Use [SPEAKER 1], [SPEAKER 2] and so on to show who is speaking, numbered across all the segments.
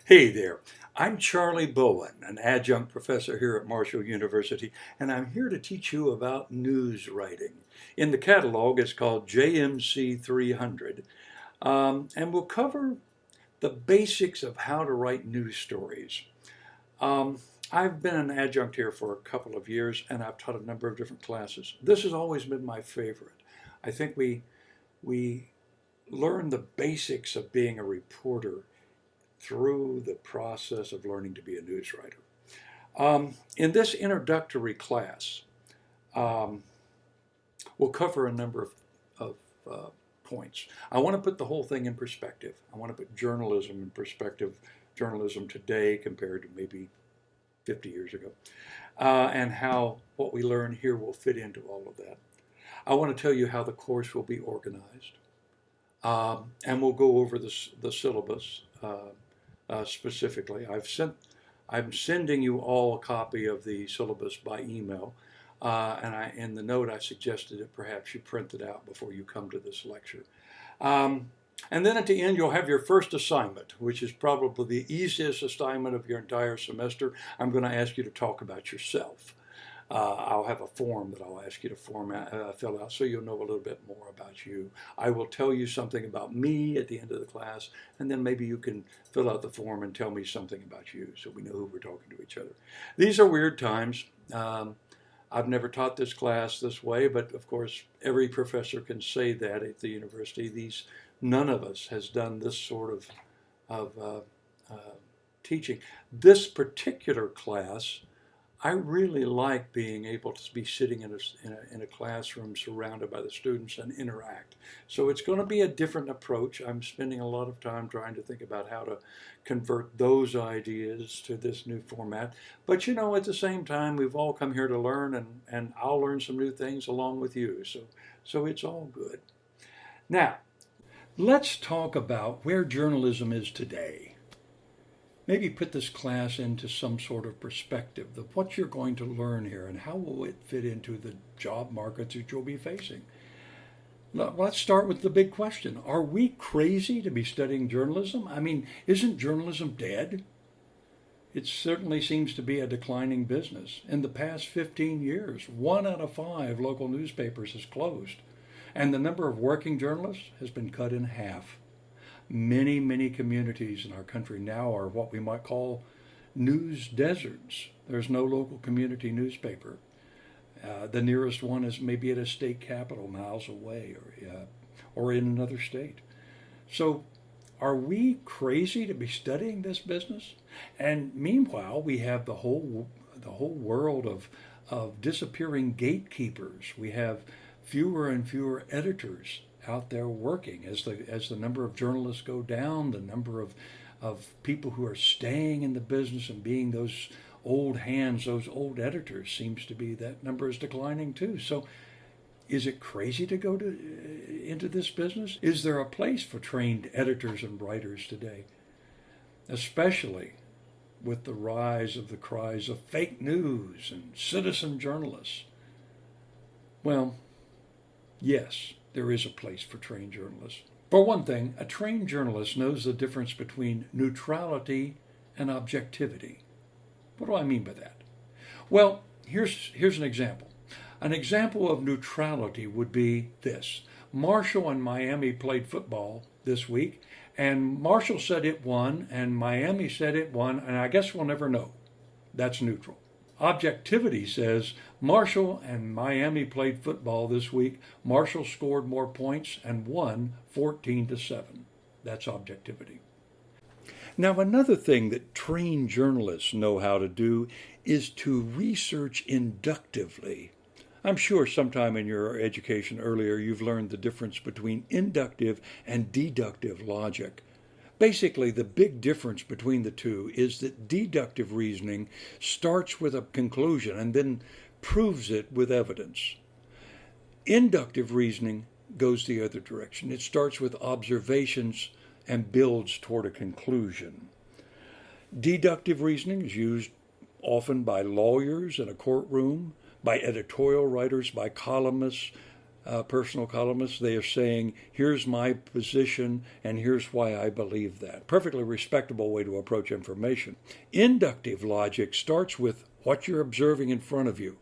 [SPEAKER 1] Hey there, I'm Charlie Bowen, an adjunct professor here at Marshall University, and I'm here to teach you about news writing. In the catalog, it's called JMC300, and we'll cover the basics of how to write news stories. I've been an adjunct here for a couple of years, and I've taught a number of different classes. This has always been my favorite. I think we learn the basics of being a reporter through the process of learning to be a news writer. In this introductory class, um, we'll cover a number of points. I want to put the whole thing in perspective. I want to put journalism in perspective, journalism today compared to maybe 50 years ago, and how what we learn here will fit into all of that. I want to tell you how the course will be organized, and we'll go over the syllabus. Specifically. I'm sending you all a copy of the syllabus by email, and in the note I suggested that perhaps you print it out before you come to this lecture. And then at the end you'll have your first assignment, which is probably the easiest assignment of your entire semester. I'm going to ask you to talk about yourself. I'll have a form that I'll ask you to fill out so you'll know a little bit more about you. I will tell you something about me at the end of the class, and then maybe you can fill out the form and tell me something about you so we know who we're talking to each other. These are weird times. I've never taught this class this way, but of course every professor can say that at the university. None of us has done this sort of teaching. This particular class, I really like being able to be sitting in a classroom surrounded by the students and interact. So it's going to be a different approach. I'm spending a lot of time trying to think about how to convert those ideas to this new format. But at the same time, we've all come here to learn, and I'll learn some new things along with you. So it's all good. Now, let's talk about where journalism is today. Maybe put this class into some sort of perspective of what you're going to learn here and how will it fit into the job markets that you'll be facing. Let's start with the big question. Are we crazy to be studying journalism? I mean, isn't journalism dead? It certainly seems to be a declining business. In the past 15 years, 1 out of 5 local newspapers has closed, and the number of working journalists has been cut in half. Many communities in our country now are what we might call news deserts. There's no local community newspaper. The nearest one is maybe at a state capital miles away or in another state. So are we crazy to be studying this business? And meanwhile, we have the whole world of disappearing gatekeepers. We have fewer and fewer editors out there working. As the number of journalists go down, the number of people who are staying in the business and being those old hands, those old editors, seems to be that number is declining too. So is it crazy to go into this business? Is there a place for trained editors and writers today? Especially with the rise of the cries of fake news and citizen journalists. Well, yes, there is a place for trained journalists. For one thing, a trained journalist knows the difference between neutrality and objectivity. What do I mean by that? Well, here's an example. An example of neutrality would be this. Marshall and Miami played football this week, and Marshall said it won, and Miami said it won, and I guess we'll never know. That's neutral. Objectivity says Marshall and Miami played football this week. Marshall scored more points and won 14-7. That's objectivity. Now, another thing that trained journalists know how to do is to research inductively. I'm sure sometime in your education earlier you've learned the difference between inductive and deductive logic. Basically, the big difference between the two is that deductive reasoning starts with a conclusion and then proves it with evidence. Inductive reasoning goes the other direction. It starts with observations and builds toward a conclusion. Deductive reasoning is used often by lawyers in a courtroom, by editorial writers, by columnists, personal columnists. They are saying, here's my position and here's why I believe that. Perfectly respectable way to approach information. Inductive logic starts with what you're observing in front of you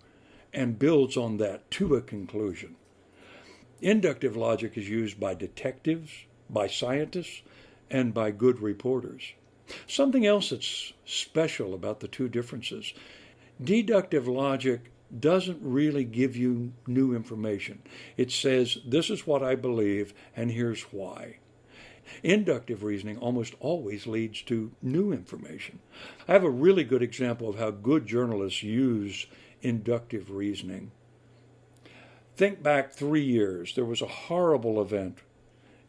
[SPEAKER 1] and builds on that to a conclusion. Inductive logic is used by detectives, by scientists, and by good reporters. Something else that's special about the two differences: deductive logic doesn't really give you new information. It says, this is what I believe, and here's why. Inductive reasoning almost always leads to new information. I have a really good example of how good journalists use inductive reasoning. Think back 3 years. There was a horrible event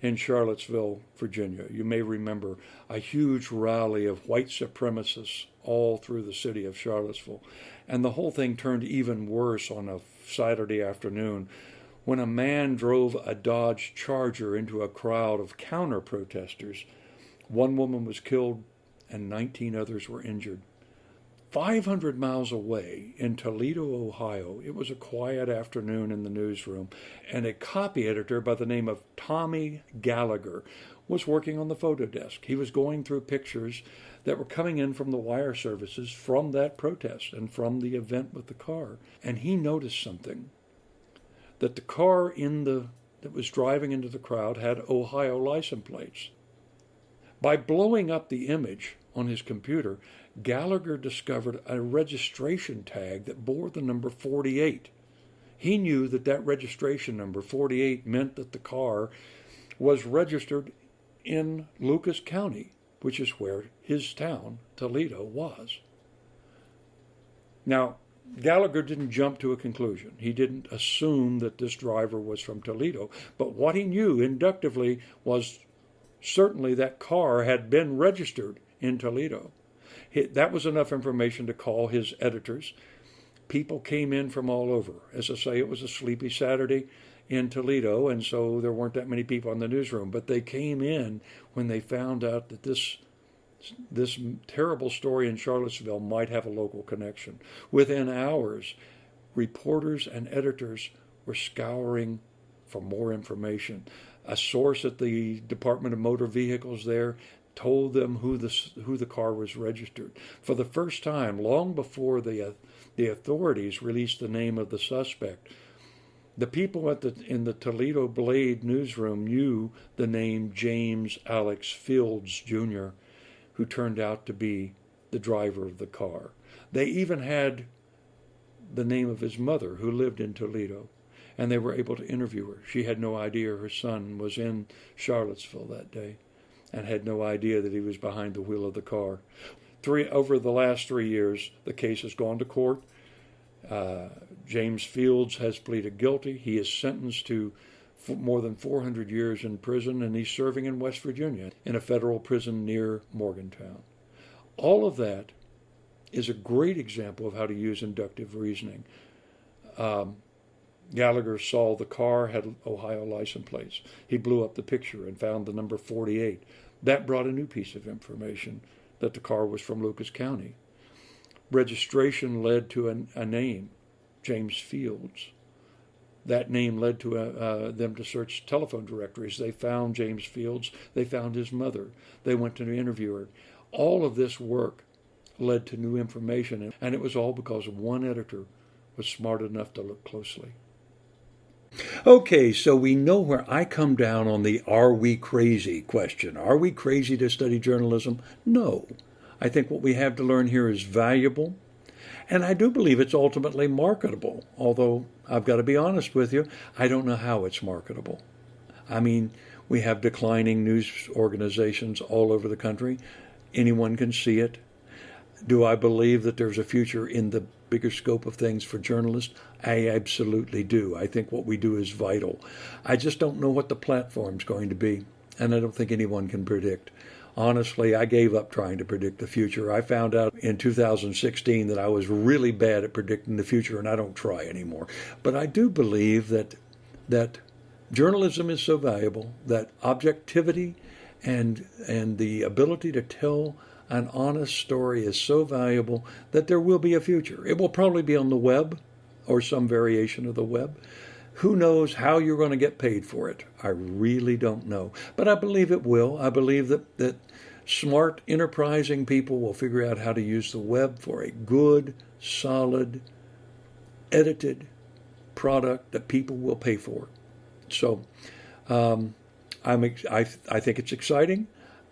[SPEAKER 1] in Charlottesville, Virginia. You may remember a huge rally of white supremacists all through the city of Charlottesville. And the whole thing turned even worse on a Saturday afternoon when a man drove a Dodge Charger into a crowd of counter-protesters. One woman was killed and 19 others were injured. 500 miles away in Toledo, Ohio, it was a quiet afternoon in the newsroom, and a copy editor by the name of Tommy Gallagher was working on the photo desk. He was going through pictures that were coming in from the wire services from that protest and from the event with the car. And he noticed something, that the car that was driving into the crowd had Ohio license plates. By blowing up the image on his computer, Gallagher discovered a registration tag that bore the number 48. He knew that that registration number, 48, meant that the car was registered in Lucas County, which is where his town, Toledo, was. Now, Gallagher didn't jump to a conclusion. He didn't assume that this driver was from Toledo, but what he knew inductively was certainly that car had been registered in Toledo. That was enough information to call his editors. People came in from all over. As I say, it was a sleepy Saturday in Toledo, and so there weren't that many people in the newsroom. But they came in when they found out that this terrible story in Charlottesville might have a local connection. Within hours, reporters and editors were scouring for more information. A source at the Department of Motor Vehicles there told them who the car was registered. For the first time, long before the authorities released the name of the suspect, the people in the Toledo Blade newsroom knew the name James Alex Fields, Jr., who turned out to be the driver of the car. They even had the name of his mother, who lived in Toledo, and they were able to interview her. She had no idea her son was in Charlottesville that day, and had no idea that he was behind the wheel of the car. Over the last 3 years, the case has gone to court. James Fields has pleaded guilty. He is sentenced to more than 400 years in prison, and he's serving in West Virginia in a federal prison near Morgantown. All of that is a great example of how to use inductive reasoning. Gallagher saw the car had Ohio license plates. He blew up the picture and found the number 48. That brought a new piece of information, that the car was from Lucas County. Registration led to a name, James Fields. That name led to them to search telephone directories. They found James Fields. They found his mother. They went to interview her. All of this work led to new information, and it was all because one editor was smart enough to look closely. Okay, so we know where I come down on the "are we crazy" question. Are we crazy to study journalism? No. I think what we have to learn here is valuable, and I do believe it's ultimately marketable, although I've got to be honest with you, I don't know how it's marketable. I mean, we have declining news organizations all over the country. Anyone can see it. Do I believe that there's a future in the bigger scope of things for journalists? I absolutely do. I think what we do is vital. I just don't know what the platform's going to be, and I don't think anyone can predict. Honestly, I gave up trying to predict the future. I found out in 2016 that I was really bad at predicting the future, and I don't try anymore. But I do believe that journalism is so valuable, that objectivity and the ability to tell an honest story is so valuable that there will be a future. It will probably be on the web or some variation of the web. Who knows how you're going to get paid for it? I really don't know. But I believe it will. I believe that smart, enterprising people will figure out how to use the web for a good, solid, edited product that people will pay for. So I think it's exciting.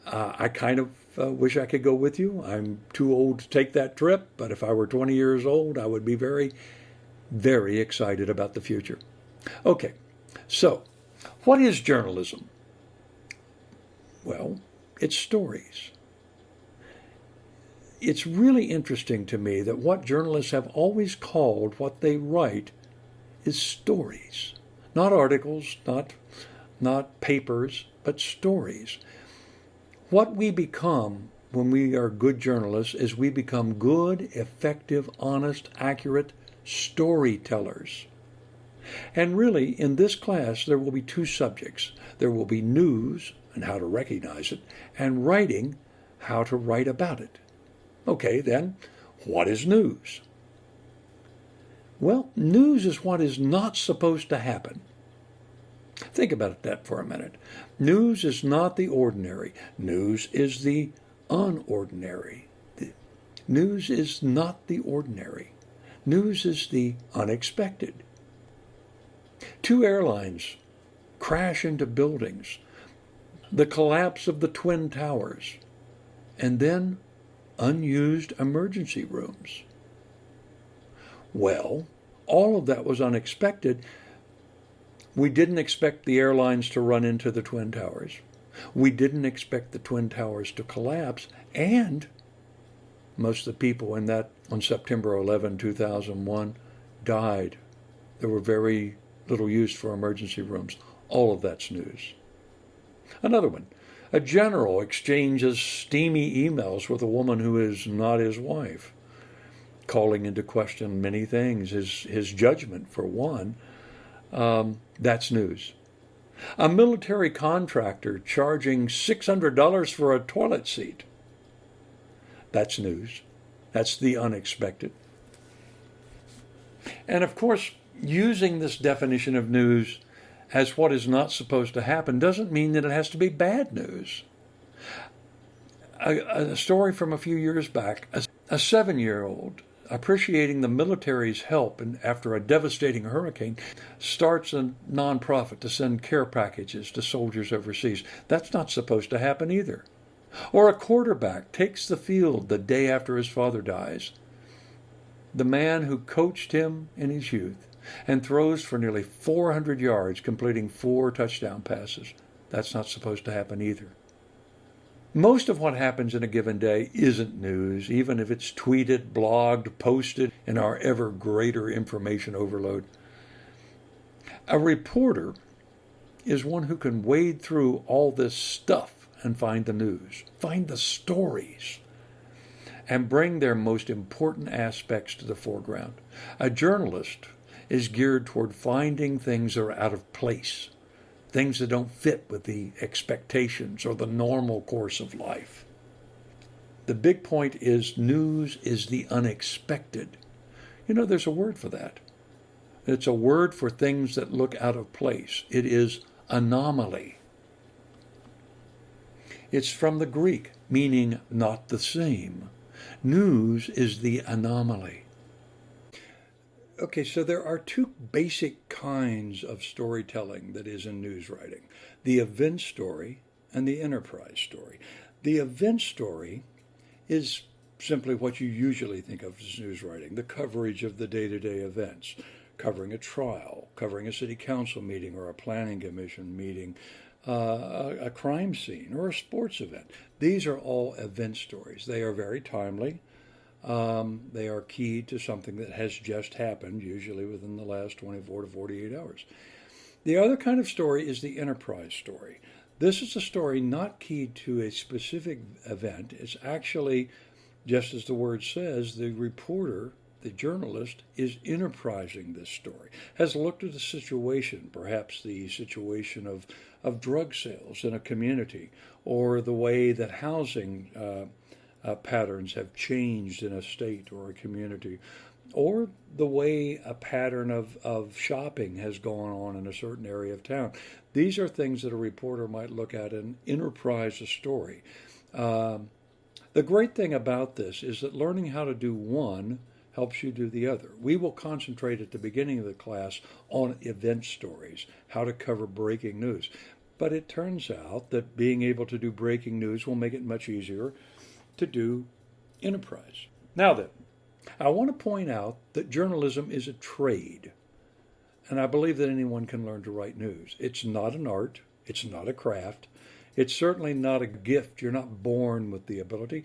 [SPEAKER 1] I kind of wish I could go with you. I'm too old to take that trip, but if I were 20 years old, I would be very, very excited about the future. Okay, so what is journalism? Well, it's stories. It's really interesting to me that what journalists have always called what they write is stories. Not articles, not papers, but stories. What we become when we are good journalists is we become good, effective, honest, accurate storytellers. And really, in this class, there will be two subjects. There will be news and how to recognize it, and writing, how to write about it. Okay, then, what is news? Well, news is what is not supposed to happen. Think about that for a minute. News is not the ordinary. News is the unordinary. News is not the ordinary. News is the unexpected. Two airlines crash into buildings, the collapse of the Twin Towers, and then unused emergency rooms. Well, all of that was unexpected. We didn't expect the airlines to run into the Twin Towers. We didn't expect the Twin Towers to collapse, and most of the people in that on September 11, 2001 died. There were very little use for emergency rooms. All of that's news. Another one. A general exchanges steamy emails with a woman who is not his wife, calling into question many things, his judgment for one. That's news. A military contractor charging $600 for a toilet seat. That's news. That's the unexpected. And of course, using this definition of news as what is not supposed to happen doesn't mean that it has to be bad news. A story from a few years back, a 7-year-old appreciating the military's help after a devastating hurricane starts a nonprofit to send care packages to soldiers overseas. That's not supposed to happen either. Or a quarterback takes the field the day after his father dies. The man who coached him in his youth and throws for nearly 400 yards, completing 4 touchdown passes. That's not supposed to happen either. Most of what happens in a given day isn't news, even if it's tweeted, blogged, posted in our ever greater information overload. A reporter is one who can wade through all this stuff and find the news, find the stories, and bring their most important aspects to the foreground. A journalist is geared toward finding things that are out of place, things that don't fit with the expectations or the normal course of life. The big point is news is the unexpected. You know, there's a word for that. It's a word for things that look out of place. It is anomaly. It's from the Greek, meaning not the same. News is the anomaly. Okay, so there are two basic kinds of storytelling that is in news writing: the event story and the enterprise story. The event story is simply what you usually think of as news writing, the coverage of the day-to-day events, covering a trial, covering a city council meeting or a planning commission meeting, a crime scene or a sports event. These are all event stories. They are very timely. They are key to something that has just happened, usually within the last 24 to 48 hours. The other kind of story is the enterprise story. This is a story not keyed to a specific event. It's actually, just as the word says, the reporter, the journalist, is enterprising this story, has looked at the situation, perhaps the situation of drug sales in a community, or the way that housing patterns have changed in a state or a community, or the way a pattern of shopping has gone on in a certain area of town. These are things that a reporter might look at and enterprise a story. The great thing about this is that learning how to do one helps you do the other. We will concentrate at the beginning of the class on event stories, how to cover breaking news. But it turns out that being able to do breaking news will make it much easier to do enterprise. Now then, I want to point out that journalism is a trade, and I believe that anyone can learn to write news. It's not an art, it's not a craft, it's certainly not a gift. You're not born with the ability.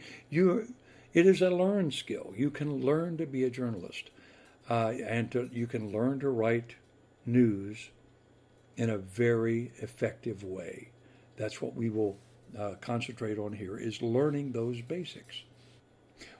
[SPEAKER 1] It is a learned skill. You can learn to be a journalist, you can learn to write news in a very effective way. That's what we will concentrate on here, is learning those basics.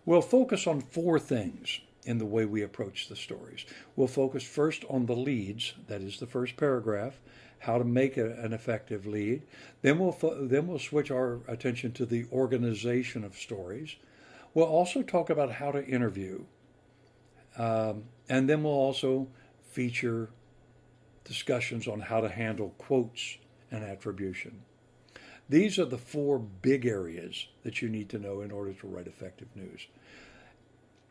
[SPEAKER 1] We'll focus on four things in the way we approach the stories. We'll focus first on the leads, that is the first paragraph, how to make an effective lead. Then we'll switch our attention to the organization of stories. We'll also talk about how to interview. And then we'll also feature discussions on how to handle quotes and attribution. These are the four big areas that you need to know in order to write effective news.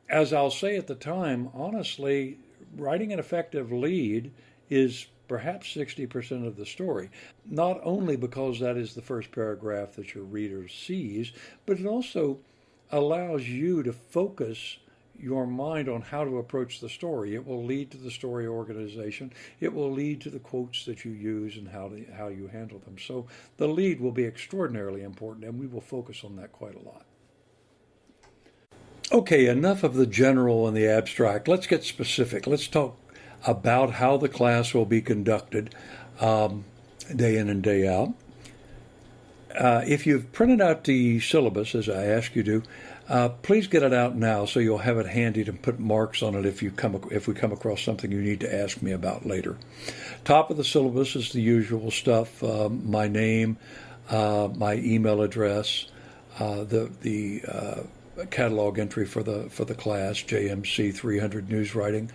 [SPEAKER 1] As I'll say at the time, honestly, writing an effective lead is perhaps 60% of the story. Not only because that is the first paragraph that your reader sees, but it also allows you to focus your mind on how to approach the story. It will lead to the story organization. It will lead to the quotes that you use and how you handle them. So the lead will be extraordinarily important, and we will focus on that quite a lot. Okay, enough of the general and the abstract. Let's get specific. Let's talk about how the class will be conducted day in and day out. If you've printed out the syllabus, as I ask you to, please get it out now so you'll have it handy to put marks on it if we come across something you need to ask me about later. Top of the syllabus is the usual stuff: my name, my email address, the catalog entry for the class, JMC300 News Writing.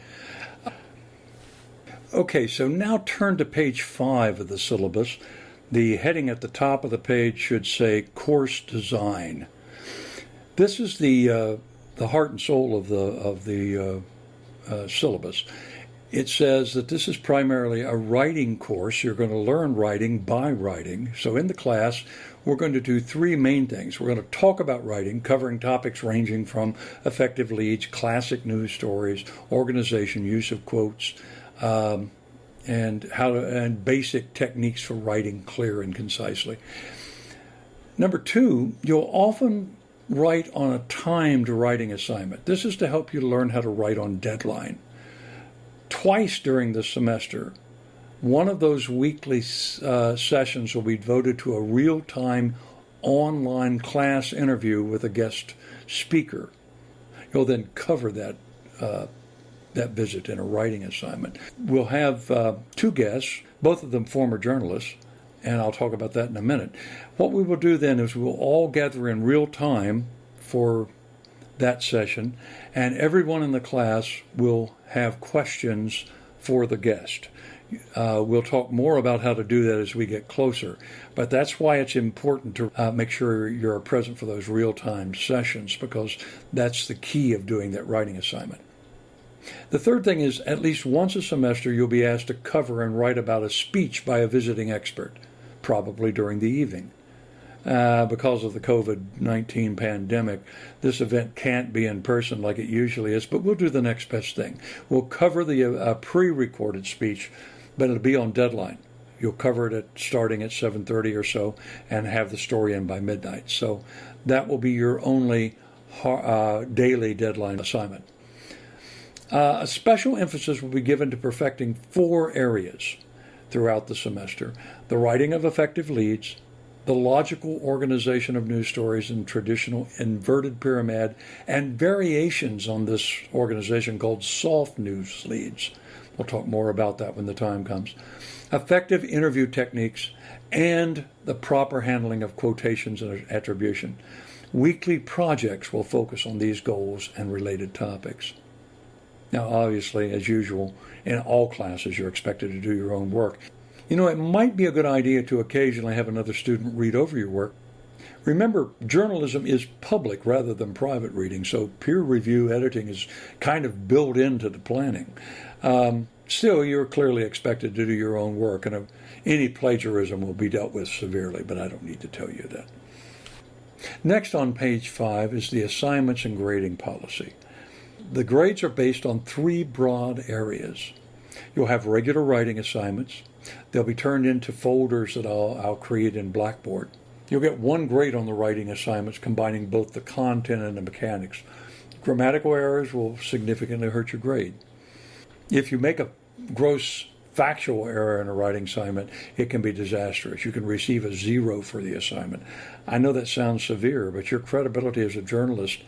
[SPEAKER 1] Okay, so now turn to page 5 of the syllabus. The heading at the top of the page should say Course Design. This is the heart and soul of the syllabus. It says that this is primarily a writing course. You're going to learn writing by writing. So in the class, we're going to do three main things. We're going to talk about writing, covering topics ranging from effective leads, classic news stories, organization, use of quotes, and basic techniques for writing clear and concisely. Number 2, you'll often write on a timed writing assignment. This is to help you learn how to write on deadline. Twice during the semester, one of those weekly sessions will be devoted to a real-time online class interview with a guest speaker. You'll then cover that visit in a writing assignment. We'll have 2 guests, both of them former journalists, and I'll talk about that in a minute. What we will do then is we'll all gather in real time for that session, and everyone in the class will have questions for the guest. We'll talk more about how to do that as we get closer, but that's why it's important to make sure you're present for those real-time sessions, because that's the key of doing that writing assignment. The third thing is, at least once a semester, you'll be asked to cover and write about a speech by a visiting expert, probably during the evening. Because of the COVID-19 pandemic, this event can't be in person like it usually is, but we'll do the next best thing. We'll cover the pre-recorded speech, but it'll be on deadline. You'll cover it starting at 7:30 or so and have the story in by midnight. So that will be your only daily deadline assignment. A special emphasis will be given to perfecting 4 areas throughout the semester: the writing of effective leads, the logical organization of news stories in traditional inverted pyramid, and variations on this organization called soft news leads. We'll talk more about that when the time comes. Effective interview techniques, and the proper handling of quotations and attribution. Weekly projects will focus on these goals and related topics. Now, obviously, as usual, in all classes, you're expected to do your own work. You know, it might be a good idea to occasionally have another student read over your work. Remember, journalism is public rather than private reading, so peer review editing is kind of built into the planning. Still, you're clearly expected to do your own work, and any plagiarism will be dealt with severely, but I don't need to tell you that. Next on page 5 is the assignments and grading policy. The grades are based on 3 broad areas. You'll have regular writing assignments. They'll be turned into folders that I'll create in Blackboard. You'll get 1 grade on the writing assignments, combining both the content and the mechanics. Grammatical errors will significantly hurt your grade. If you make a gross factual error in a writing assignment, it can be disastrous. You can receive a 0 for the assignment. I know that sounds severe, but your credibility as a journalist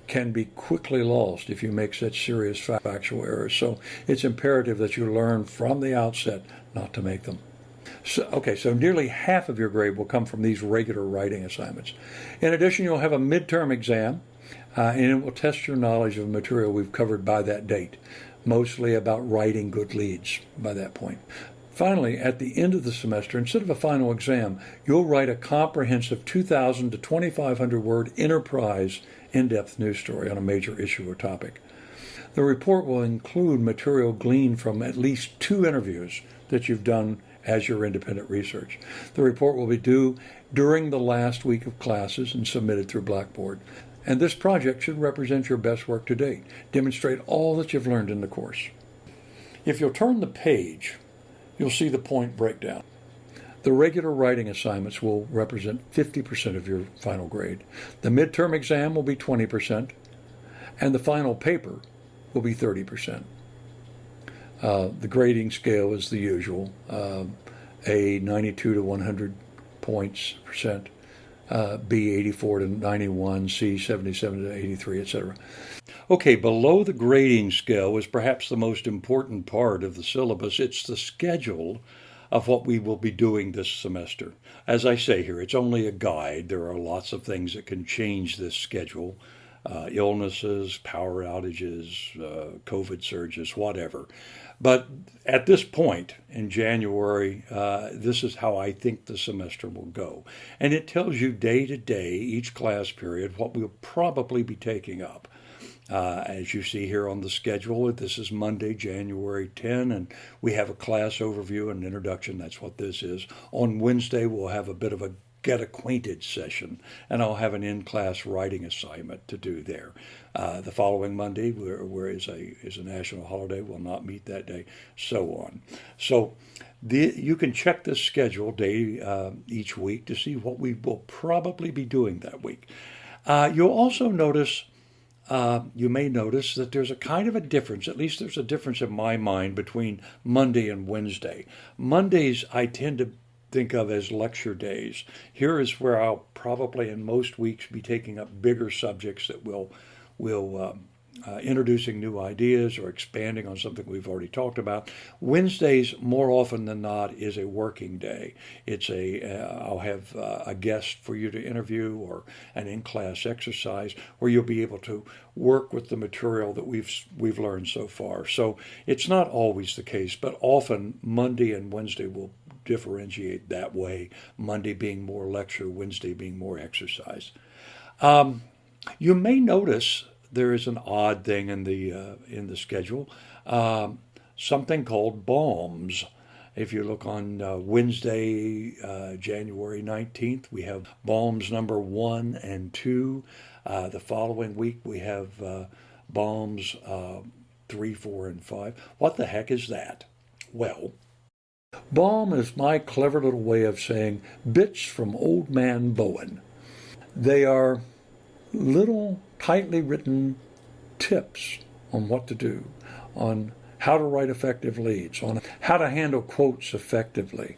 [SPEAKER 1] can be quickly lost if you make such serious factual errors. So it's imperative that you learn from the outset not to make them. So nearly half of your grade will come from these regular writing assignments. In addition, you'll have a midterm exam, and it will test your knowledge of material we've covered by that date, mostly about writing good leads by that point. Finally, at the end of the semester, instead of a final exam, you'll write a comprehensive 2,000 to 2,500 word enterprise in-depth news story on a major issue or topic. The report will include material gleaned from at least 2 interviews that you've done as your independent research. The report will be due during the last week of classes and submitted through Blackboard. And this project should represent your best work to date, demonstrate all that you've learned in the course. If you'll turn the page, you'll see the point breakdown. The regular writing assignments will represent 50% of your final grade. The midterm exam will be 20%, and the final paper will be 30%. The grading scale is the usual, A 92 to 100 points percent, B 84 to 91, C 77 to 83, etc. Okay, below the grading scale is perhaps the most important part of the syllabus. It's the schedule of what we will be doing this semester. As I say here, it's only a guide. There are lots of things that can change this schedule. Illnesses, power outages, COVID surges, whatever. But at this point in January, this is how I think the semester will go. And it tells you day to day, each class period, what we'll probably be taking up. As you see here on the schedule, this is Monday, January 10, and we have a class overview and introduction. That's what this is. On Wednesday, we'll have a bit of a get acquainted session, and I'll have an in-class writing assignment to do there. The following Monday, where is a national holiday, will not meet that day, so on. So you can check this schedule day each week to see what we will probably be doing that week. You'll also notice, you may notice that there's a kind of a difference, at least there's a difference in my mind, between Monday and Wednesday. Mondays I tend to think of as lecture days. Here is where I'll probably in most weeks be taking up bigger subjects that will introducing new ideas or expanding on something we've already talked about. Wednesdays, more often than not, is a working day. It's I'll have a guest for you to interview or an in-class exercise where you'll be able to work with the material that we've learned so far. So it's not always the case, but often Monday and Wednesday will differentiate that way. Monday being more lecture, Wednesday being more exercise. You may notice there is an odd thing in the schedule, something called BALMS. If you look on Wednesday, January 19th, we have BALMS number 1 and 2. The following week, we have BALMS 3, 4, and 5. What the heck is that? Well, BALM is my clever little way of saying bits from Old Man Bowen. They are little tightly written tips on what to do, on how to write effective leads, on how to handle quotes effectively.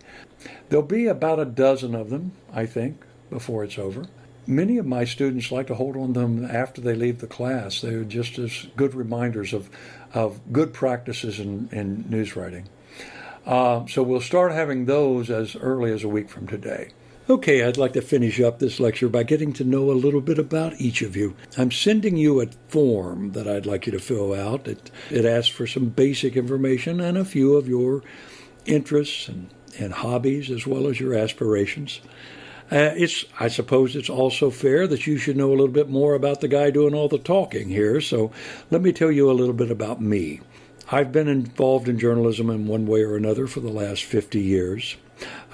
[SPEAKER 1] There'll be about a dozen of them, I think, before it's over. Many of my students like to hold on to them after they leave the class. They're just as good reminders of good practices in news writing. So we'll start having those as early as a week from today. Okay, I'd like to finish up this lecture by getting to know a little bit about each of you. I'm sending you a form that I'd like you to fill out. It asks for some basic information and a few of your interests and hobbies as well as your aspirations. I suppose it's also fair that you should know a little bit more about the guy doing all the talking here, so let me tell you a little bit about me. I've been involved in journalism in one way or another for the last 50 years.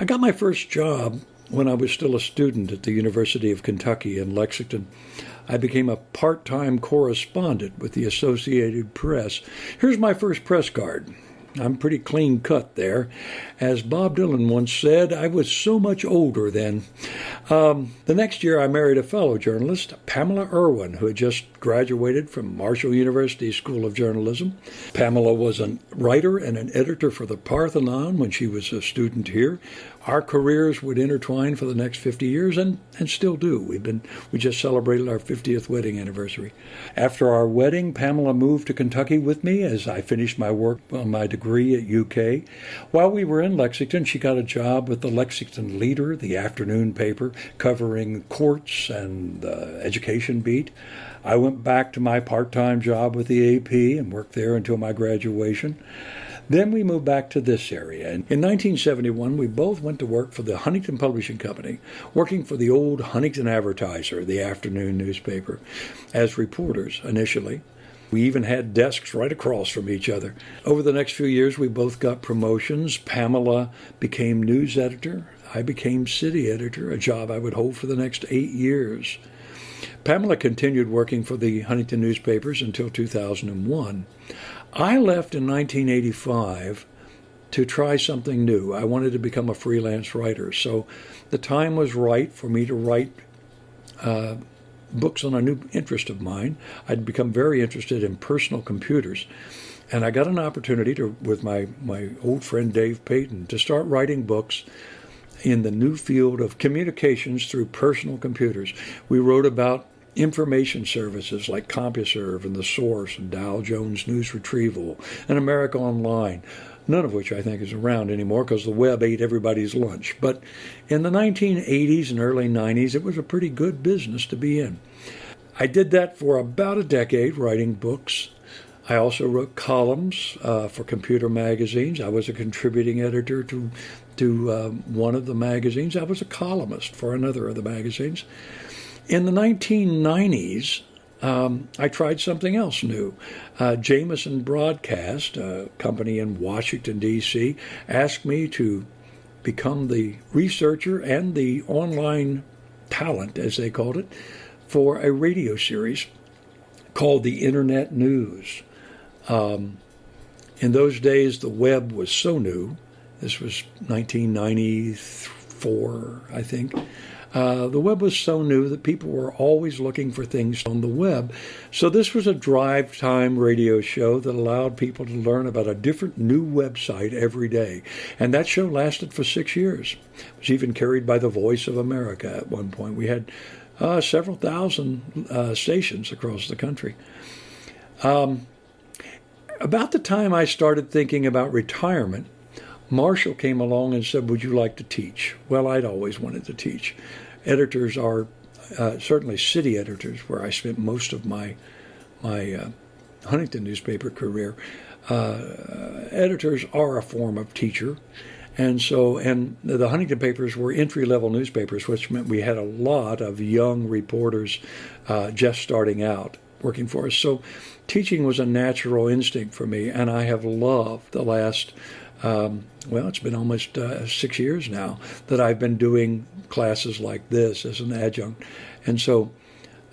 [SPEAKER 1] I got my first job when I was still a student at the University of Kentucky in Lexington. I became a part-time correspondent with the Associated Press. Here's my first press card. I'm pretty clean cut there. As Bob Dylan once said, I was so much older then. The next year I married a fellow journalist, Pamela Irwin, who had just graduated from Marshall University School of Journalism. Pamela was a writer and an editor for the Parthenon when she was a student here. Our careers would intertwine for the next 50 years and still do. We just celebrated our 50th wedding anniversary. After our wedding, Pamela moved to Kentucky with me as I finished my work on my degree at UK. While we were in Lexington, she got a job with the Lexington Leader, the afternoon paper, covering courts and the education beat. I went back to my part-time job with the AP and worked there until my graduation. Then we moved back to this area. In 1971, we both went to work for the Huntington Publishing Company, working for the old Huntington Advertiser, the afternoon newspaper, as reporters initially. We even had desks right across from each other. Over the next few years, we both got promotions. Pamela became news editor. I became city editor, a job I would hold for the next 8 years. Pamela continued working for the Huntington newspapers until 2001. I left in 1985 to try something new. I wanted to become a freelance writer, so the time was right for me to write books on a new interest of mine. I'd become very interested in personal computers, and I got an opportunity with my old friend Dave Payton to start writing books in the new field of communications through personal computers. We wrote about information services like CompuServe and The Source and Dow Jones News Retrieval and America Online, none of which I think is around anymore because the web ate everybody's lunch. But in the 1980s and early 90s, it was a pretty good business to be in. I did that for about a decade, writing books. I also wrote columns for computer magazines. I was a contributing editor to one of the magazines. I was a columnist for another of the magazines. In the 1990s, I tried something else new. Jameson Broadcast, a company in Washington, D.C., asked me to become the researcher and the online talent, as they called it, for a radio series called The Internet News. In those days, the web was so new. This was 1994, I think. The web was so new that people were always looking for things on the web. So this was a drive time radio show that allowed people to learn about a different new website every day. And that show lasted for 6 years. It was even carried by the Voice of America at one point. We had several thousand stations across the country. About the time I started thinking about retirement, Marshall came along and said, "Would you like to teach?" Well, I'd always wanted to teach. Editors are, certainly city editors, where I spent most of my Huntington newspaper career. Editors are a form of teacher. And the Huntington papers were entry-level newspapers, which meant we had a lot of young reporters just starting out working for us. So teaching was a natural instinct for me, and I have loved the last it's been almost 6 years now that I've been doing classes like this as an adjunct. And so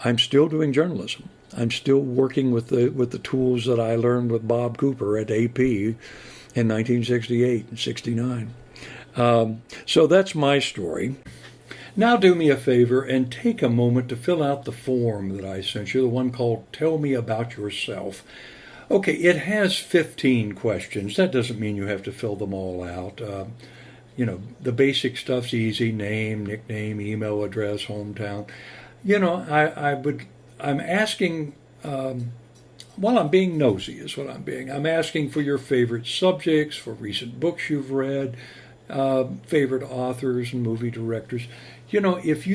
[SPEAKER 1] I'm still doing journalism. I'm still working with the tools that I learned with Bob Cooper at AP in 1968 and 69. So that's my story. Now do me a favor and take a moment to fill out the form that I sent you, the one called Tell Me About Yourself. Okay, it has 15 questions. That doesn't mean you have to fill them all out. The basic stuff's easy: name, nickname, email address, hometown. I'm asking, I'm being nosy is what I'm being. I'm asking for your favorite subjects, for recent books you've read, favorite authors and movie directors. You know, if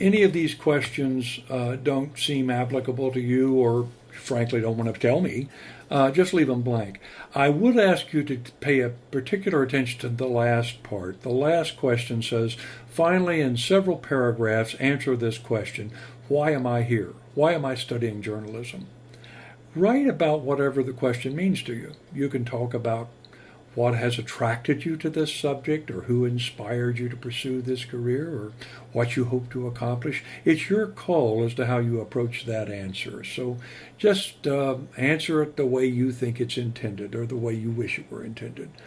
[SPEAKER 1] any of these questions don't seem applicable to you, or frankly don't want to tell me, just leave them blank. I would ask you to pay a particular attention to the last part. The last question says, finally, in several paragraphs, answer this question: why am I here? Why am I studying journalism? Write about whatever the question means to you. You can talk about what has attracted you to this subject, or who inspired you to pursue this career, or what you hope to accomplish. It's your call as to how you approach that answer. So just answer it the way you think it's intended, or the way you wish it were intended.